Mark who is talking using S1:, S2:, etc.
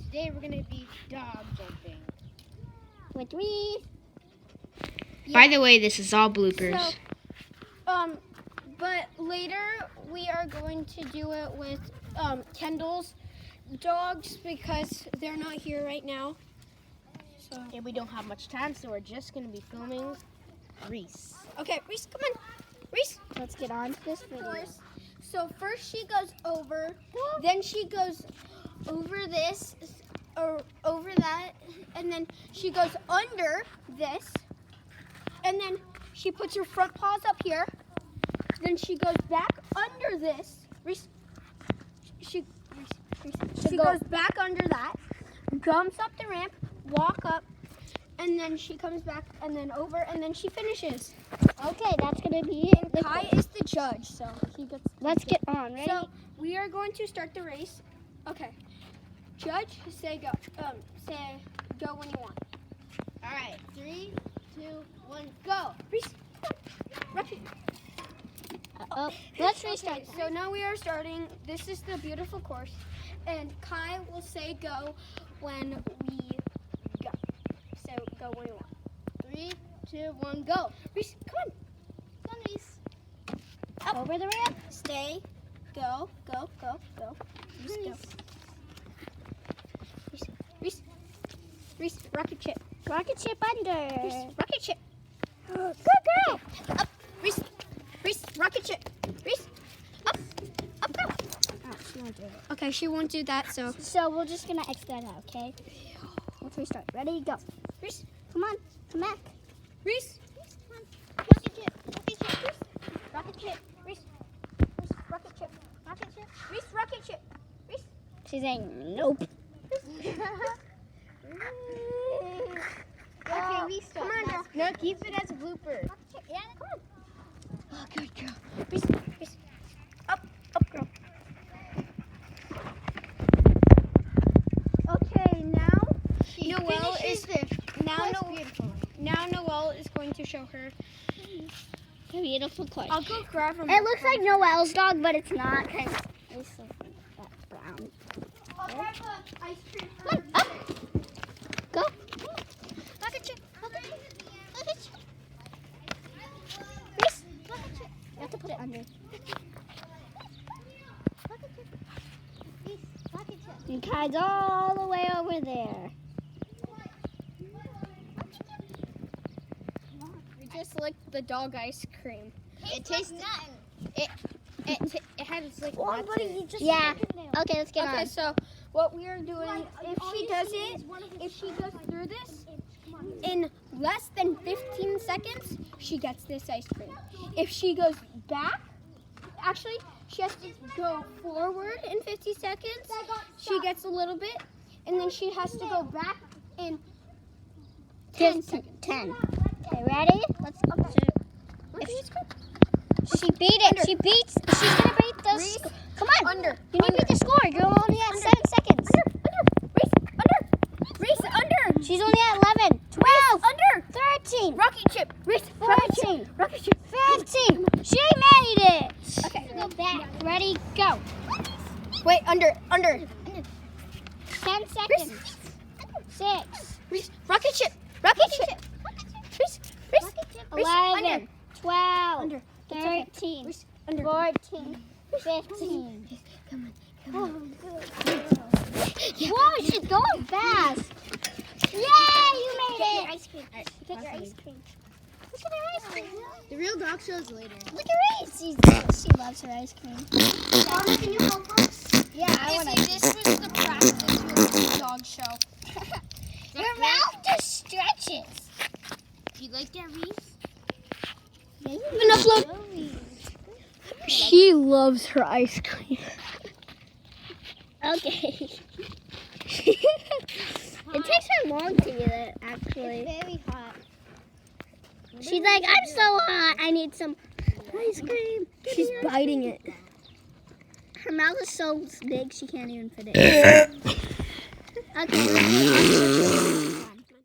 S1: today we're gonna be dog jumping.
S2: With me.
S3: By the way, this is all bloopers.
S2: So, but later we are going to do it with Kendall's dogs because they're not here right now. So.
S1: And we don't have much time, so we're just gonna be filming Reese.
S2: Okay, Reese, come on. Reese.
S3: Let's get on to this video.
S2: So first she goes over, then she goes over this, or over that, and then she goes under this, and then she puts her front paws up here. Then she goes back under this. Reese, she goes back under that, jumps up the ramp, walk up, and then she comes back and then over, and then she finishes.
S3: Okay, that's gonna be it.
S2: And Kai is the judge, so he gets.
S3: Let's get on. Ready?
S2: So we are going to start the race. Okay, judge, say go. Say go when you want.
S1: All right, 3, 2, 1, go.
S2: Reese, Rocky.
S3: Let's restart.
S2: Okay, so now we are starting. This is the beautiful course, and Kai will say go when we go. So go when you want.
S1: 3, 2, 1, go.
S2: Reese, come on.
S1: Come on, Reese.
S2: Up.
S3: Over the ramp.
S2: Stay. Go. Go. Go. Go. Reese, go. Reese. Reese. Rocket chip.
S3: Rocket ship under.
S2: Reese. Rocket chip.
S3: Good girl.
S2: Up. Reese. Reese. Rocket chip. Reese. Up. Up. Go.
S3: Oh, she won't do it.
S2: Okay, she won't do that. So.
S3: So we're just gonna X that out, okay? Let's restart. Ready? Go.
S2: Reese.
S3: Come on. Come back.
S2: Reese. Come on. Rocket chip. Rocket chip. Reese. Rocket chip. Reese. Reese. Rocket chip. Rocket chip. Reese. Rocket chip. Reese.
S3: She's saying nope.
S1: Okay, restart.
S2: Come on, girl.
S1: No, keep it as a blooper.
S2: Rocket chip. Yeah, come on. Oh, good girl. Reese. Reese. Up. Up, girl. Okay, now Noelle is now Noelle is going to show her.
S3: A beautiful course.
S2: I'll go grab her.
S3: It looks like Noelle's dog, but it's not because it's brown.
S2: I'll grab the ice cream.
S3: Come on, up. Go.
S2: Rocket chip. Rocket chip. Rocket chip.
S3: Reese. You have to put it under.
S2: Rocket chip. Reese. Rocket chip.
S3: And Kai's all the way over there.
S2: We just licked the dog ice cream.
S1: It tastes nothing. It has like lots of.
S3: Yeah. Okay, let's get
S2: Okay,
S3: on.
S2: so what we are doing, if she goes through this in less than 15 seconds, she gets this ice cream. If she goes back, actually, she has to go forward in 50 seconds. She gets a little bit, and then she has to go back in 10 seconds.
S3: 10. Okay, ready? Let's go. She beat it. She's gonna beat the
S2: Reese,
S3: score. Come on.
S2: Under.
S3: You need to beat the score. You're only at 7 seconds.
S2: Reese, under.
S3: She's only at 11. 12.
S2: Under.
S3: 13.
S2: Rocket chip. Reese,
S3: 14.
S2: rocket chip.
S3: 15. She made it.
S2: Okay.
S3: Go back. Ready? Go.
S2: Wait, under.
S3: 10 seconds. 6.
S2: Reese, rocket chip. Rocket chip. Reese,
S3: 11. 12.
S2: Under.
S3: 13.
S2: Reese, under.
S3: 14. 15.
S2: Come
S3: Oh, good. Whoa, she's going fast. Yay, you made
S2: Get
S3: it.
S2: your ice cream.
S3: Get your ice cream. Look at her ice cream.
S1: The real dog shows later.
S3: Look at Reese. She loves her ice cream.
S2: Can you help us?
S3: Yeah, I want
S2: This was the practice with the dog show.
S3: Your mouth just stretches.
S1: Do you like that, Reese?
S2: Even upload. She loves her ice cream.
S3: Okay. It takes her long to eat it, actually.
S1: It's very hot.
S3: She's like, I'm so hot. I need some ice cream.
S2: She's biting it.
S3: Her mouth is so big she can't even fit it. Okay.